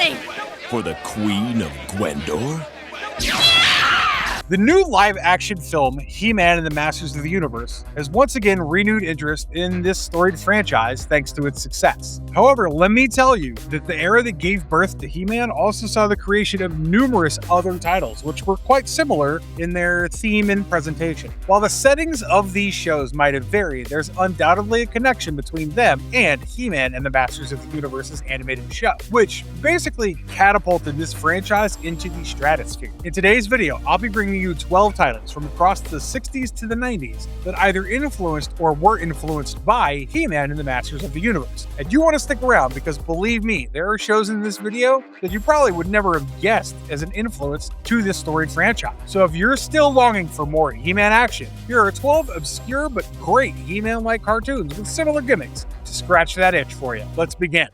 ready! For the Queen of Gwendor? The new live-action film, He-Man and the Masters of the Universe, has once again renewed interest in this storied franchise thanks to its success. However, let me tell you that the era that gave birth to He-Man also saw the creation of numerous other titles, which were quite similar in their theme and presentation. While the settings of these shows might have varied, there's undoubtedly a connection between them and He-Man and the Masters of the Universe's animated show, which basically catapulted this franchise into the stratosphere. In today's video, I'll be bringing you 12 titles from across the 60s to the 90s that either influenced or were influenced by He-Man and the Masters of the Universe. And you want to stick around because believe me, there are shows in this video that you probably would never have guessed as an influence to this storied franchise. So if you're still longing for more He-Man action, here are 12 obscure but great He-Man-like cartoons with similar gimmicks to scratch that itch for you. Let's begin.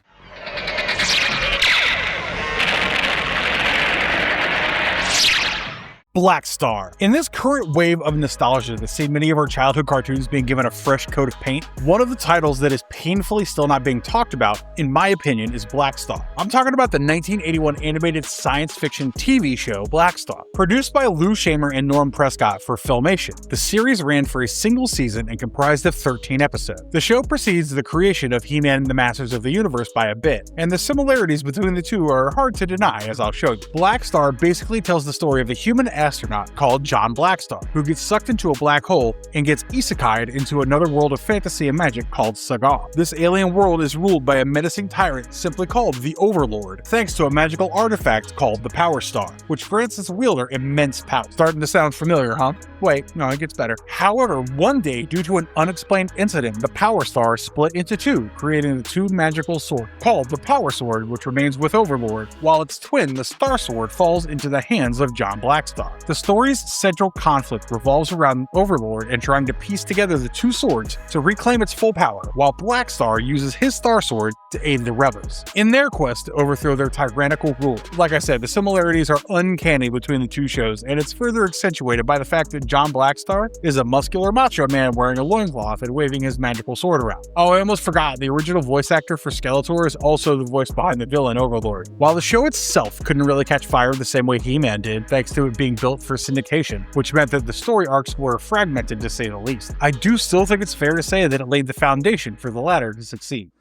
Blackstar. In this current wave of nostalgia that see many of our childhood cartoons being given a fresh coat of paint, one of the titles that is painfully still not being talked about, in my opinion, is Blackstar. I'm talking about the 1981 animated science fiction TV show Blackstar. Produced by Lou Shamer and Norm Prescott for Filmation, the series ran for a single season and comprised of 13 episodes. The show precedes the creation of He-Man and the Masters of the Universe by a bit, and the similarities between the two are hard to deny, as I'll show you. Blackstar basically tells the story of a human astronaut called John Blackstar, who gets sucked into a black hole and gets isekai'd into another world of fantasy and magic called Saga. This alien world is ruled by a menacing tyrant simply called the Overlord, thanks to a magical artifact called the Power Star, which grants its wielder immense power. Starting to sound familiar, huh? Wait, no, it gets better. However, one day, due to an unexplained incident, the Power Star split into two, creating the two magical swords, called the Power Sword, which remains with Overlord, while its twin, the Star Sword, falls into the hands of John Blackstar. The story's central conflict revolves around Overlord and trying to piece together the two swords to reclaim its full power, while Blackstar uses his Star Sword to aid the rebels in their quest to overthrow their tyrannical rule. Like I said, the similarities are uncanny between the two shows, and it's further accentuated by the fact that John Blackstar is a muscular macho man wearing a loincloth and waving his magical sword around. Oh, I almost forgot, the original voice actor for Skeletor is also the voice behind the villain Overlord. While the show itself couldn't really catch fire the same way He-Man did, thanks to it being built for syndication, which meant that the story arcs were fragmented to say the least, I do still think it's fair to say that it laid the foundation for the latter to succeed.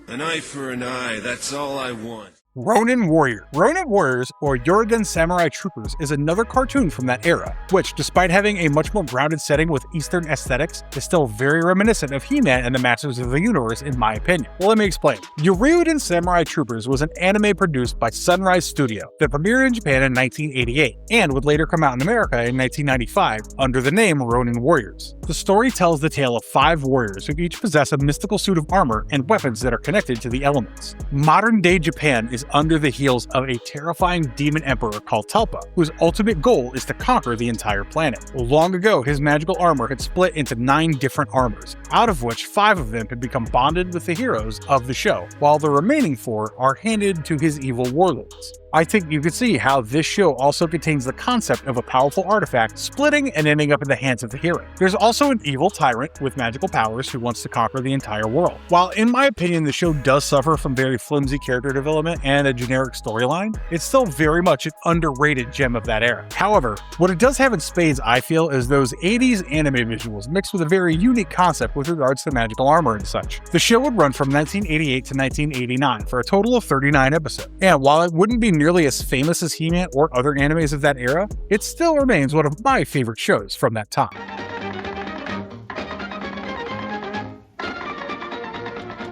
An eye for an eye, that's all I want. Ronin Warriors. Ronin Warriors, or Yoriden Samurai Troopers, is another cartoon from that era, which, despite having a much more grounded setting with Eastern aesthetics, is still very reminiscent of He-Man and the Masters of the Universe in my opinion. Well, let me explain. Yoriden Samurai Troopers was an anime produced by Sunrise Studio that premiered in Japan in 1988, and would later come out in America in 1995 under the name Ronin Warriors. The story tells the tale of 5 warriors who each possess a mystical suit of armor and weapons that are connected to the elements. Modern-day Japan is under the heels of a terrifying demon emperor called Talpa, whose ultimate goal is to conquer the entire planet. Long ago, his magical armor had split into 9 different armors, out of which 5 of them had become bonded with the heroes of the show, while the remaining 4 are handed to his evil warlords. I think you can see how this show also contains the concept of a powerful artifact splitting and ending up in the hands of the hero. There's also an evil tyrant with magical powers who wants to conquer the entire world. While in my opinion the show does suffer from very flimsy character development and a generic storyline, it's still very much an underrated gem of that era. However, what it does have in spades, I feel, is those 80s anime visuals mixed with a very unique concept with regards to magical armor and such. The show would run from 1988 to 1989 for a total of 39 episodes, and while it wouldn't be nearly as famous as He-Man or other animes of that era, it still remains one of my favorite shows from that time.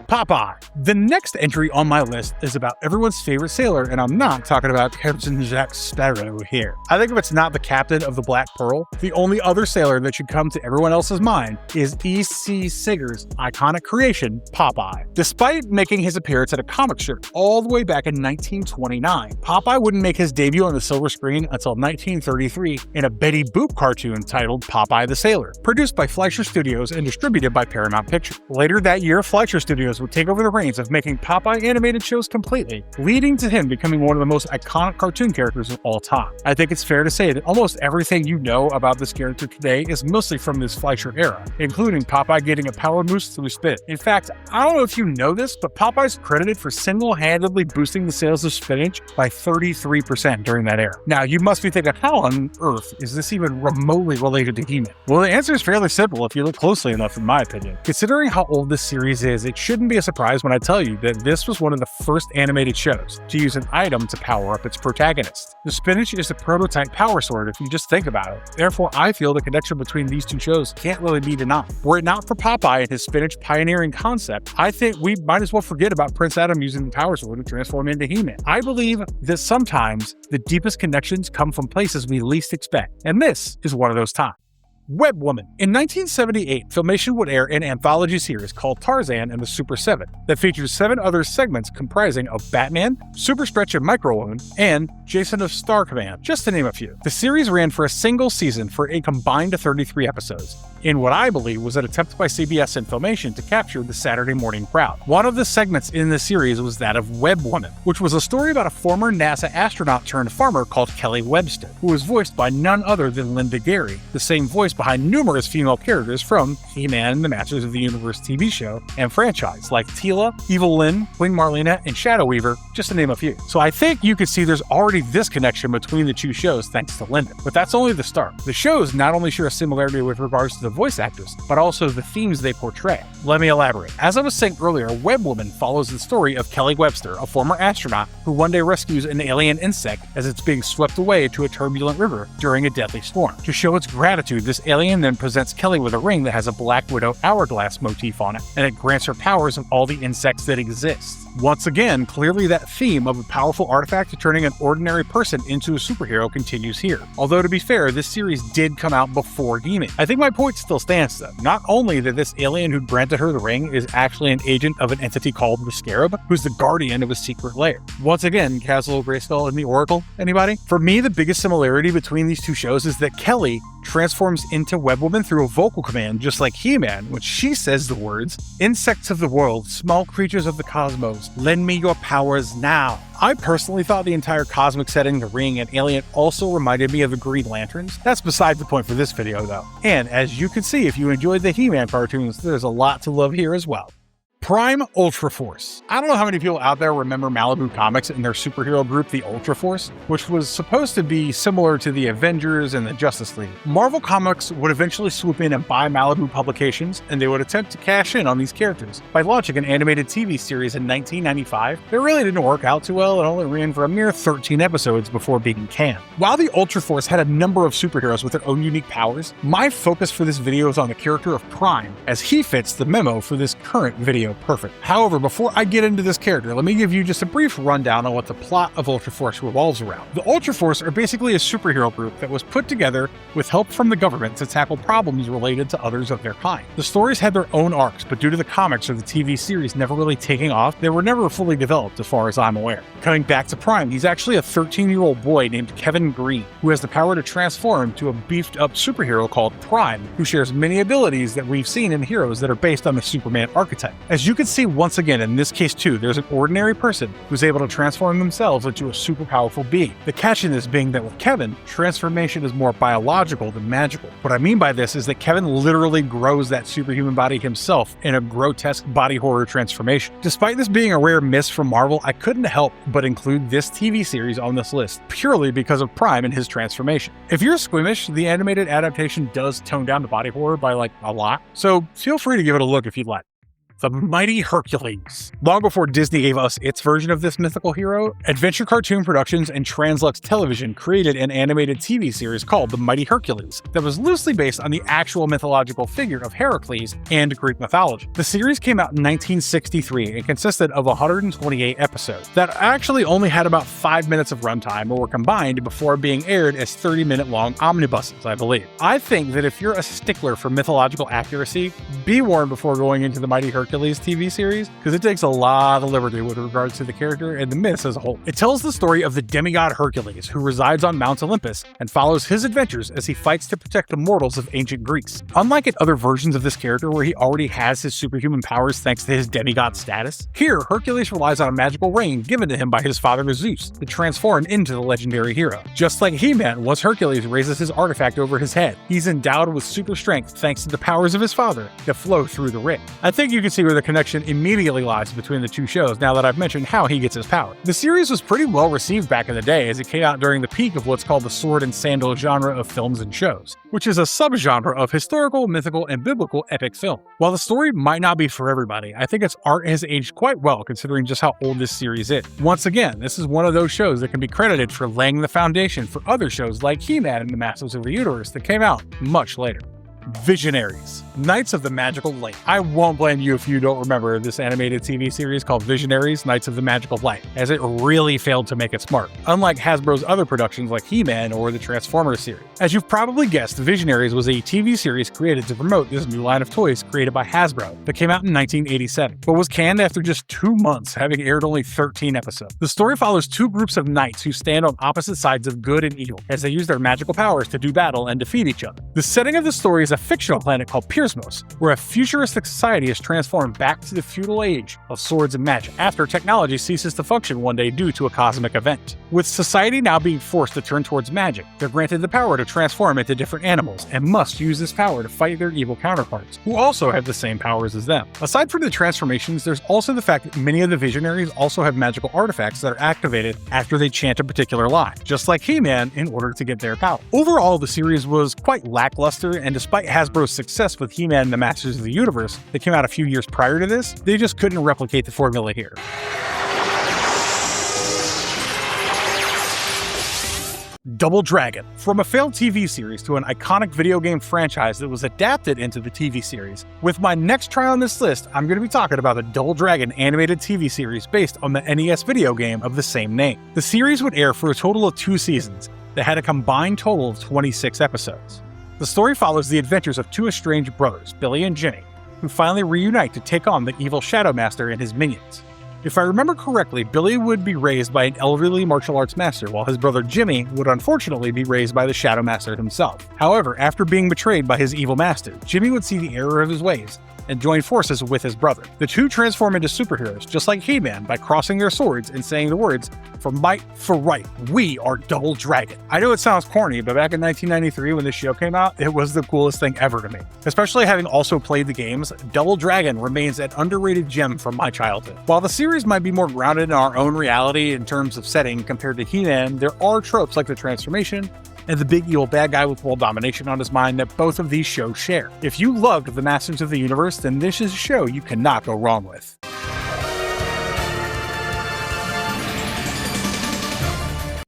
Popeye. The next entry on my list is about everyone's favorite sailor, and I'm not talking about Captain Jack Sparrow here. I think if it's not the captain of the Black Pearl, the only other sailor that should come to everyone else's mind is E.C. Siger's iconic creation, Popeye. Despite making his appearance at a comic strip all the way back in 1929, Popeye wouldn't make his debut on the silver screen until 1933 in a Betty Boop cartoon titled Popeye the Sailor, produced by Fleischer Studios and distributed by Paramount Pictures. Later that year, Fleischer Studios Studios would take over the reins of making Popeye animated shows completely, leading to him becoming one of the most iconic cartoon characters of all time. I think it's fair to say that almost everything you know about this character today is mostly from this Fleischer era, including Popeye getting a power boost through spit. In fact, I don't know if you know this, but Popeye's credited for single-handedly boosting the sales of spinach by 33% during that era. Now, you must be thinking, how on earth is this even remotely related to He-Man? Well, the answer is fairly simple if you look closely enough, in my opinion. Considering how old this series is, it shouldn't be a surprise when I tell you that this was one of the first animated shows to use an item to power up its protagonist. The spinach is the prototype power sword if you just think about it. Therefore, I feel the connection between these two shows can't really be denied. Were it not for Popeye and his spinach pioneering concept, I think we might as well forget about Prince Adam using the power sword to transform into He-Man. I believe that sometimes the deepest connections come from places we least expect, and this is one of those times. Webwoman. In 1978, Filmation would air an anthology series called Tarzan and the Super 7 that features 7 other segments comprising of Batman, Super Stretch and Micro Woman, and Jason of Star Command, just to name a few. The series ran for a single season for a combined 33 episodes, in what I believe was an attempt by CBS and Filmation to capture the Saturday morning crowd. One of the segments in the series was that of Webwoman, which was a story about a former NASA astronaut turned farmer called Kelly Webster, who was voiced by none other than Linda Gary, the same voice behind numerous female characters from He-Man and the Masters of the Universe TV show and franchise, like Teela, Evil Lynn, Queen Marlena, and Shadow Weaver, just to name a few. So I think you could see there's already this connection between the two shows thanks to Linda. But that's only the start. The shows not only share a similarity with regards to the voice actors, but also the themes they portray. Let me elaborate. As I was saying earlier, Webwoman follows the story of Kelly Webster, a former astronaut who one day rescues an alien insect as it's being swept away to a turbulent river during a deadly storm. To show its gratitude, this alien then presents Kelly with a ring that has a Black Widow hourglass motif on it, and it grants her powers of all the insects that exist. Once again, clearly that theme of a powerful artifact turning an ordinary person into a superhero continues here. Although to be fair, this series did come out before Gimmick. I think my point still stands though. Not only that this alien who granted her the ring is actually an agent of an entity called the Scarab, who's the guardian of a secret lair. Once again, Castle Grayskull and the Oracle, anybody? For me, the biggest similarity between these two shows is that Kelly transforms into Webwoman through a vocal command just like He-Man, when she says the words, "Insects of the world, small creatures of the cosmos, lend me your powers now." I personally thought the entire cosmic setting, the ring, and alien also reminded me of the Green Lanterns. That's beside the point for this video though. And as you can see, if you enjoyed the He-Man cartoons, there's a lot to love here as well. Prime Ultra Force. I don't know how many people out there remember Malibu Comics and their superhero group, the Ultra Force, which was supposed to be similar to the Avengers and the Justice League. Marvel Comics would eventually swoop in and buy Malibu Publications, and they would attempt to cash in on these characters by launching an animated TV series in 1995 that really didn't work out too well and only ran for a mere 13 episodes before being canned. While the Ultra Force had a number of superheroes with their own unique powers, my focus for this video is on the character of Prime, as he fits the memo for this current video perfect. However, before I get into this character, let me give you just a brief rundown on what the plot of Ultra Force revolves around. The Ultra Force are basically a superhero group that was put together with help from the government to tackle problems related to others of their kind. The stories had their own arcs, but due to the comics or the TV series never really taking off, they were never fully developed as far as I'm aware. Coming back to Prime, he's actually a 13-year-old boy named Kevin Green, who has the power to transform into a beefed up superhero called Prime, who shares many abilities that we've seen in heroes that are based on the Superman archetype. As you can see once again in this case too, there's an ordinary person who's able to transform themselves into a super powerful being. The catch in this being that with Kevin, transformation is more biological than magical. What I mean by this is that Kevin literally grows that superhuman body himself in a grotesque body horror transformation. Despite this being a rare miss from Marvel, I couldn't help but include this TV series on this list purely because of Prime and his transformation. If you're squeamish, the animated adaptation does tone down the body horror by like a lot, so feel free to give it a look if you'd like. The Mighty Hercules. Long before Disney gave us its version of this mythical hero, Adventure Cartoon Productions and Translux Television created an animated TV series called The Mighty Hercules that was loosely based on the actual mythological figure of Heracles and Greek mythology. The series came out in 1963 and consisted of 128 episodes that actually only had about 5 minutes of runtime or were combined before being aired as 30-minute long omnibuses, I believe. I think that if you're a stickler for mythological accuracy, be warned before going into The Mighty Hercules Hercules TV series, because it takes a lot of liberty with regards to the character and the myths as a whole. It tells the story of the demigod Hercules, who resides on Mount Olympus, and follows his adventures as he fights to protect the mortals of ancient Greece. Unlike in other versions of this character where he already has his superhuman powers thanks to his demigod status, here Hercules relies on a magical ring given to him by his father Zeus to transform into the legendary hero. Just like He-Man, once Hercules raises his artifact over his head, he's endowed with super strength thanks to the powers of his father that flow through the ring. I think you can see where the connection immediately lies between the two shows now that I've mentioned how he gets his power. The series was pretty well received back in the day as it came out during the peak of what's called the sword and sandal genre of films and shows, which is a subgenre of historical, mythical, and biblical epic film. While the story might not be for everybody, I think its art has aged quite well considering just how old this series is. Once again, this is one of those shows that can be credited for laying the foundation for other shows like He-Man and the Masters of the Universe that came out much later. Visionaries, Knights of the Magical Light. I won't blame you if you don't remember this animated TV series called Visionaries, Knights of the Magical Light, as it really failed to make its mark, unlike Hasbro's other productions like He-Man or the Transformers series. As you've probably guessed, Visionaries was a TV series created to promote this new line of toys created by Hasbro that came out in 1987, but was canned after just 2 months, having aired only 13 episodes. The story follows two groups of knights who stand on opposite sides of good and evil as they use their magical powers to do battle and defeat each other. The setting of the story is a fictional planet called Piersmos, where a futuristic society is transformed back to the feudal age of swords and magic after technology ceases to function one day due to a cosmic event. With society now being forced to turn towards magic, they're granted the power to transform into different animals and must use this power to fight their evil counterparts, who also have the same powers as them. Aside from the transformations, there's also the fact that many of the Visionaries also have magical artifacts that are activated after they chant a particular line, just like He-Man in order to get their power. Overall, the series was quite lackluster, and despite Hasbro's success with He-Man and the Masters of the Universe that came out a few years prior to this, they just couldn't replicate the formula here. Double Dragon. From a failed TV series to an iconic video game franchise that was adapted into the TV series, with my next try on this list, I'm going to be talking about the Double Dragon animated TV series based on the NES video game of the same name. The series would air for a total of 2 seasons that had a combined total of 26 episodes. The story follows the adventures of two estranged brothers, Billy and Jimmy, who finally reunite to take on the evil Shadow Master and his minions. If I remember correctly, Billy would be raised by an elderly martial arts master, while his brother Jimmy would unfortunately be raised by the Shadow Master himself. However, after being betrayed by his evil master, Jimmy would see the error of his ways and join forces with his brother. The two transform into superheroes, just like He-Man, by crossing their swords and saying the words, "For might, for right, we are Double Dragon." I know it sounds corny, but back in 1993 when this show came out, it was the coolest thing ever to me. Especially having also played the games, Double Dragon remains an underrated gem from my childhood. While the series might be more grounded in our own reality in terms of setting compared to He-Man, there are tropes like the transformation and the big evil bad guy with world domination on his mind that both of these shows share. If you loved the Masters of the Universe, then this is a show you cannot go wrong with.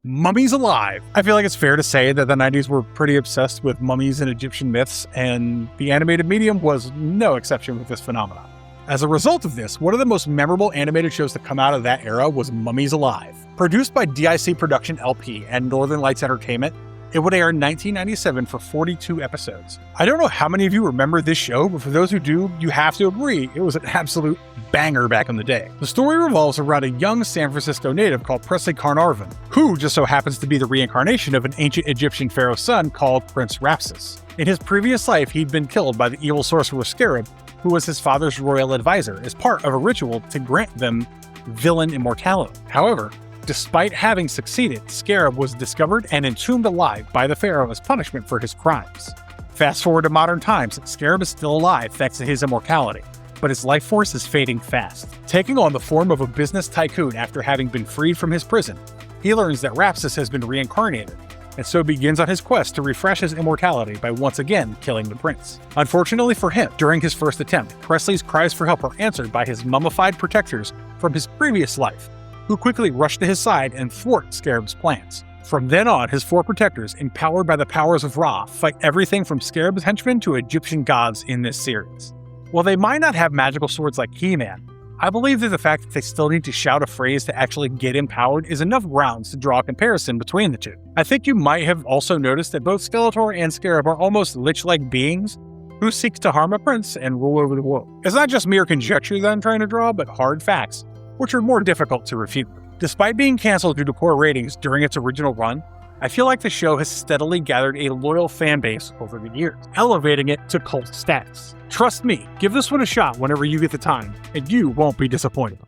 Mummies Alive. I feel like it's fair to say that the 90s were pretty obsessed with mummies and Egyptian myths, and the animated medium was no exception with this phenomenon. As a result of this, one of the most memorable animated shows to come out of that era was Mummies Alive. Produced by DIC Production LP and Northern Lights Entertainment, it would air in 1997 for 42 episodes. I don't know how many of you remember this show, but for those who do, you have to agree it was an absolute banger back in the day. The story revolves around a young San Francisco native called Presley Carnarvon, who just so happens to be the reincarnation of an ancient Egyptian pharaoh's son called Prince Rapsis. In his previous life, he'd been killed by the evil sorcerer Scarab, who was his father's royal advisor, as part of a ritual to grant them villain immortality. However, despite having succeeded, Scarab was discovered and entombed alive by the pharaoh as punishment for his crimes. Fast forward to modern times, Scarab is still alive thanks to his immortality, but his life force is fading fast. Taking on the form of a business tycoon after having been freed from his prison, he learns that Rapsis has been reincarnated, and so begins on his quest to refresh his immortality by once again killing the prince. Unfortunately for him, during his first attempt, Presley's cries for help are answered by his mummified protectors from his previous life, who quickly rush to his side and thwart Scarab's plans. From then on, his 4 protectors, empowered by the powers of Ra, fight everything from Scarab's henchmen to Egyptian gods in this series. While they might not have magical swords like He-Man, I believe that the fact that they still need to shout a phrase to actually get empowered is enough grounds to draw a comparison between the two. I think you might have also noticed that both Skeletor and Scarab are almost lich-like beings, who seeks to harm a prince and rule over the world. It's not just mere conjecture that I'm trying to draw, but hard facts, which are more difficult to refute. Despite being canceled due to poor ratings during its original run, I feel like the show has steadily gathered a loyal fan base over the years, elevating it to cult status. Trust me, give this one a shot whenever you get the time, and you won't be disappointed.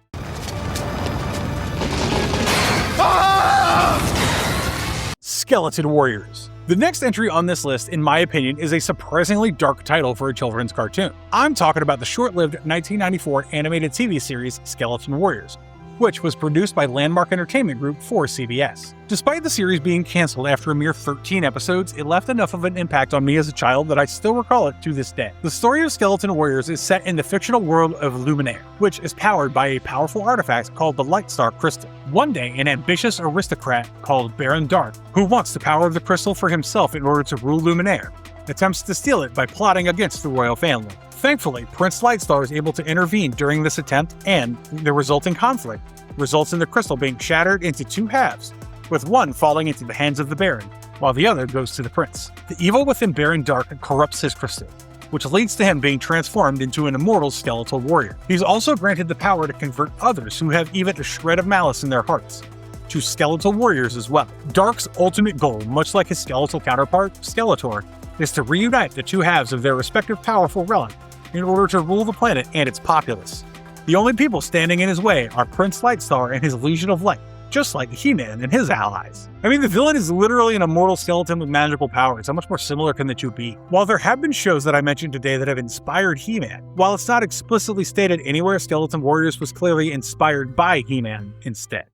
Skeleton Warriors. The next entry on this list, in my opinion, is a surprisingly dark title for a children's cartoon. I'm talking about the short-lived 1994 animated TV series Skeleton Warriors, which was produced by Landmark Entertainment Group for CBS. Despite the series being canceled after a mere 13 episodes, it left enough of an impact on me as a child that I still recall it to this day. The story of Skeleton Warriors is set in the fictional world of Luminaire, which is powered by a powerful artifact called the Lightstar Crystal. One day, an ambitious aristocrat called Baron Dark, who wants the power of the crystal for himself in order to rule Luminaire, attempts to steal it by plotting against the royal family. Thankfully, Prince Lightstar is able to intervene during this attempt, and the resulting conflict results in the crystal being shattered into two halves, with one falling into the hands of the Baron, while the other goes to the prince. The evil within Baron Dark corrupts his crystal, which leads to him being transformed into an immortal skeletal warrior. He's also granted the power to convert others who have even a shred of malice in their hearts to skeletal warriors as well. Dark's ultimate goal, much like his skeletal counterpart, Skeletor, is to reunite the two halves of their respective powerful relic in order to rule the planet and its populace. The only people standing in his way are Prince Lightstar and his Legion of Light, just like He-Man and his allies. I mean, the villain is literally an immortal skeleton with magical powers. How much more similar can the two be? While there have been shows that I mentioned today that have inspired He-Man, while it's not explicitly stated anywhere, Skeleton Warriors was clearly inspired by He-Man instead.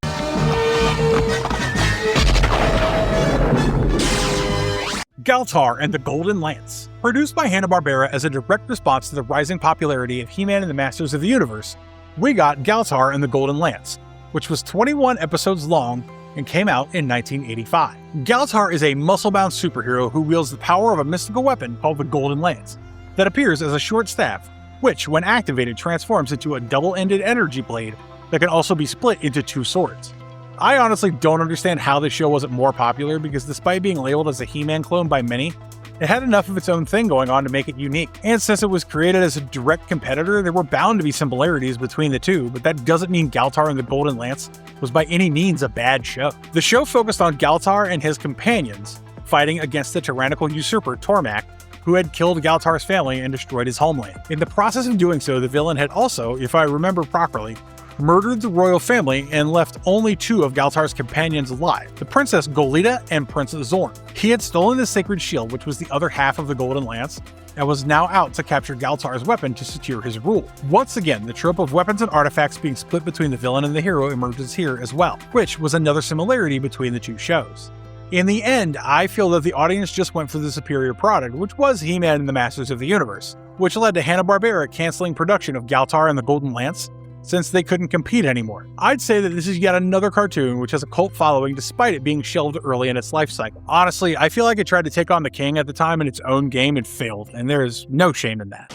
Galtar and the Golden Lance. Produced by Hanna-Barbera as a direct response to the rising popularity of He-Man and the Masters of the Universe, we got Galtar and the Golden Lance, which was 21 episodes long and came out in 1985. Galtar is a muscle-bound superhero who wields the power of a mystical weapon called the Golden Lance that appears as a short staff, which, when activated, transforms into a double-ended energy blade that can also be split into two swords. I honestly don't understand how this show wasn't more popular, because despite being labeled as a He-Man clone by many, it had enough of its own thing going on to make it unique. And since it was created as a direct competitor, there were bound to be similarities between the two, but that doesn't mean Galtar and the Golden Lance was by any means a bad show. The show focused on Galtar and his companions fighting against the tyrannical usurper Tormak, who had killed Galtar's family and destroyed his homeland. In the process of doing so, the villain had also, if I remember properly, murdered the royal family and left only two of Galtar's companions alive, the Princess Goleta and Prince Zorn. He had stolen the sacred shield, which was the other half of the Golden Lance, and was now out to capture Galtar's weapon to secure his rule. Once again, the trope of weapons and artifacts being split between the villain and the hero emerges here as well, which was another similarity between the two shows. In the end, I feel that the audience just went for the superior product, which was He-Man and the Masters of the Universe, which led to Hanna-Barbera canceling production of Galtar and the Golden Lance, since they couldn't compete anymore. I'd say that this is yet another cartoon which has a cult following despite it being shelved early in its life cycle. Honestly, I feel like it tried to take on the King at the time in its own game and failed, and there is no shame in that.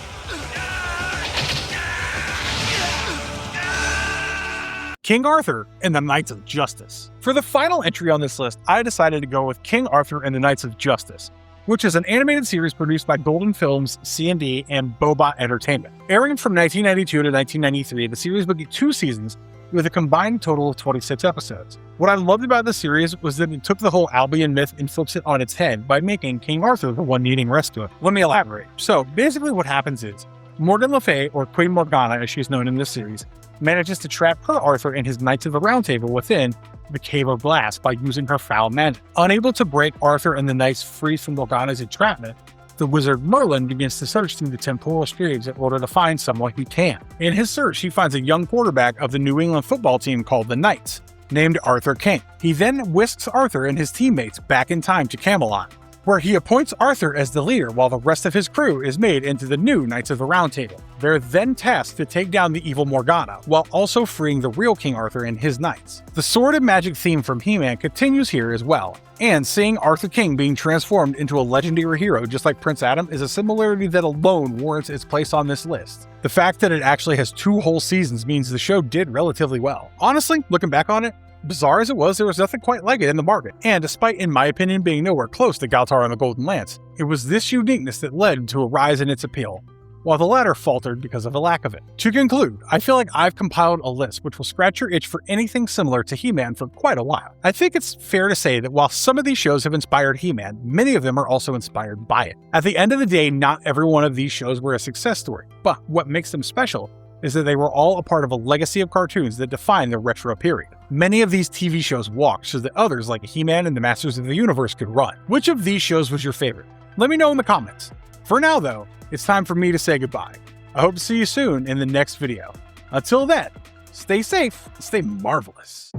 King Arthur and the Knights of Justice. For the final entry on this list, I decided to go with King Arthur and the Knights of Justice, which is an animated series produced by Golden Films, C&D, and Bobot Entertainment. Airing from 1992 to 1993, the series would get 2 seasons with a combined total of 26 episodes. What I loved about the series was that it took the whole Albion myth and flips it on its head by making King Arthur the one needing rescue. Let me elaborate. So basically what happens is, Morgan Le Fay, or Queen Morgana as she's known in this series, manages to trap her Arthur and his Knights of the Round Table within the Cave of Glass by using her foul magic. Unable to break Arthur and the knights free from Morgana's entrapment, the wizard Merlin begins to search through the temporal spheres in order to find someone who can. In his search, he finds a young quarterback of the New England football team called the Knights, named Arthur King. He then whisks Arthur and his teammates back in time to Camelot, where he appoints Arthur as the leader while the rest of his crew is made into the new Knights of the Round Table. They're then tasked to take down the evil Morgana, while also freeing the real King Arthur and his knights. The sword and magic theme from He-Man continues here as well, and seeing Arthur King being transformed into a legendary hero just like Prince Adam is a similarity that alone warrants its place on this list. The fact that it actually has 2 whole seasons means the show did relatively well. Honestly, looking back on it, Bizarre as it was, there was nothing quite like it in the market, and despite, in my opinion, being nowhere close to Galtar and the Golden Lance, it was this uniqueness that led to a rise in its appeal, while the latter faltered because of the lack of it. To conclude, I feel like I've compiled a list which will scratch your itch for anything similar to He-Man for quite a while. I think it's fair to say that while some of these shows have inspired He-Man, many of them are also inspired by it. At the end of the day, not every one of these shows were a success story, but what makes them special is that they were all a part of a legacy of cartoons that define the retro period. Many of these TV shows walked so that others like He-Man and the Masters of the Universe could run. Which of these shows was your favorite? Let me know in the comments. For now though, it's time for me to say goodbye. I hope to see you soon in the next video. Until then, stay safe, stay marvelous.